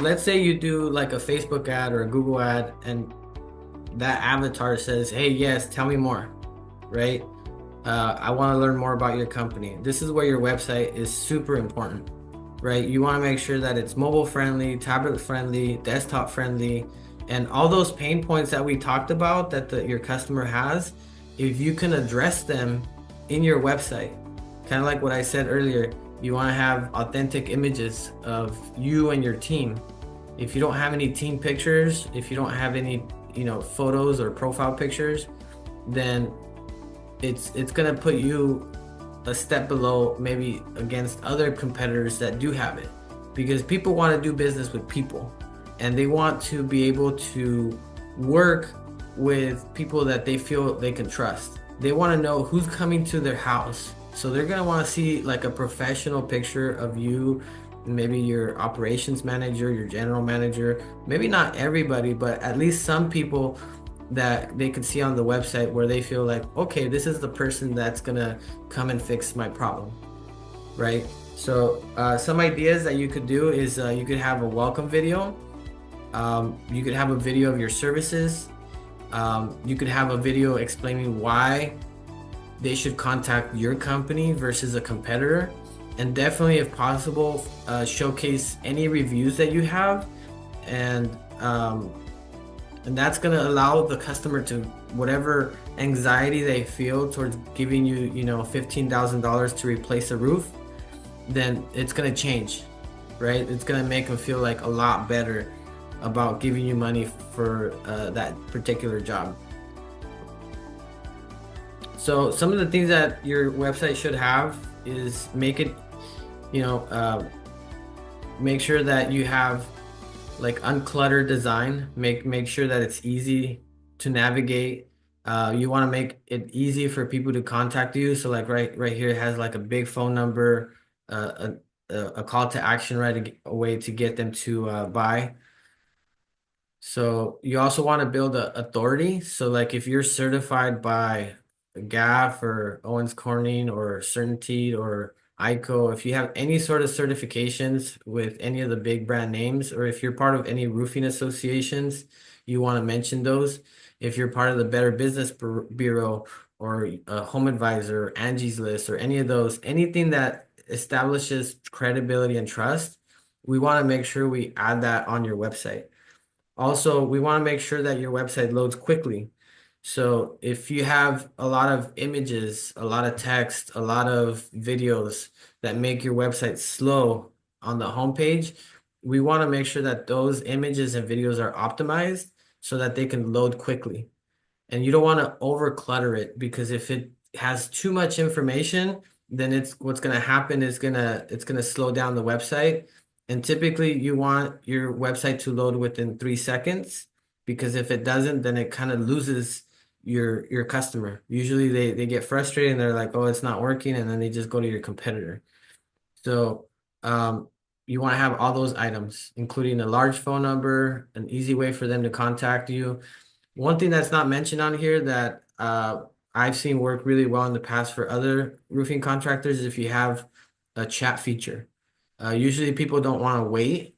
let's say you do like a Facebook ad or a Google ad, and that avatar says, "Hey, yes, tell me more," right? I want to learn more about your company. This is where your website is super important, right? You want to make sure that it's mobile friendly, tablet friendly, desktop friendly, and all those pain points that we talked about that your customer has, if you can address them in your website, kind of like what I said earlier, you want to have authentic images of you and your team. If you don't have any team pictures, if you don't have any, photos or profile pictures, then it's gonna put you a step below, maybe against other competitors that do have it, because people want to do business with people, and they want to be able to work with people that they feel they can trust. They want to know who's coming to their house, so they're gonna want to see like a professional picture of you, maybe your operations manager, your general manager, maybe not everybody, but at least some people that they could see on the website where they feel like, okay, this is the person that's gonna come and fix my problem, right? So some ideas that you could do is you could have a welcome video. You could have a video of your services. You could have a video explaining why they should contact your company versus a competitor. And definitely, if possible, showcase any reviews that you have, and um, and that's going to allow the customer to, whatever anxiety they feel towards giving you, $15,000 to replace a roof, then it's going to change, right? It's going to make them feel like a lot better about giving you money for that particular job. So some of the things that your website should have is make it, you know, uh, make sure that you have like uncluttered design. Make sure that it's easy to navigate. You want to make it easy for people to contact you. So like right here, it has like a big phone number, a call to action right away to get them to buy. So you also want to build a authority. So like if you're certified by GAF or Owens Corning or Certainty or ICO, if you have any sort of certifications with any of the big brand names, or if you're part of any roofing associations, you want to mention those. If you're part of the Better Business Bureau or Home Advisor, Angie's List, or any of those, anything that establishes credibility and trust, we want to make sure we add that on your website. Also, we want to make sure that your website loads quickly. So if you have a lot of images, a lot of text, a lot of videos that make your website slow on the homepage, we want to make sure that those images and videos are optimized so that they can load quickly. And you don't want to over clutter it, because if it has too much information, then it's what's going to happen is it's going to slow down the website. And typically you want your website to load within 3 seconds, because if it doesn't, then it kind of loses your customer. Usually they get frustrated and they're like, oh, it's not working, and then they just go to your competitor. So um, you want to have all those items, including a large phone number, an easy way for them to contact you. One thing that's not mentioned on here that I've seen work really well in the past for other roofing contractors is if you have a chat feature. Usually people don't want to wait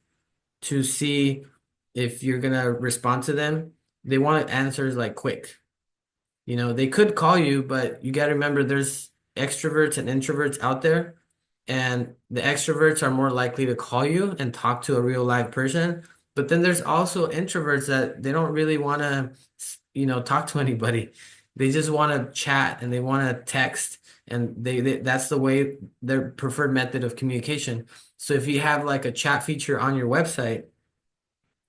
to see if you're gonna respond to them. They want answers like quick. They could call you, but you got to remember there's extroverts and introverts out there, and the extroverts are more likely to call you and talk to a real live person. But then there's also introverts that they don't really want to, talk to anybody. They just want to chat and they want to text, and that's the way their preferred method of communication. So if you have like a chat feature on your website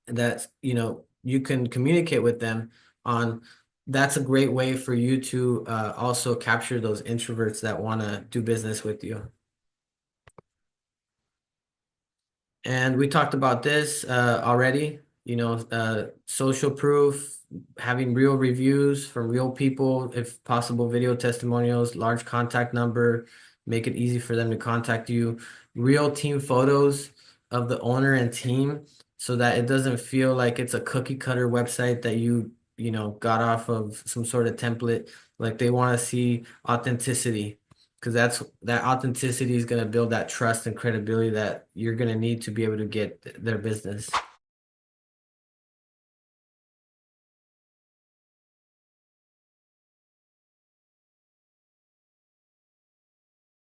that you can communicate with them on, that's a great way for you to also capture those introverts that want to do business with you. And we talked about this already, social proof, having real reviews from real people, if possible, video testimonials, large contact number, make it easy for them to contact you, real team photos of the owner and team, so that it doesn't feel like it's a cookie cutter website that got off of some sort of template. Like they want to see authenticity, because that authenticity is going to build that trust and credibility that you're going to need to be able to get their business.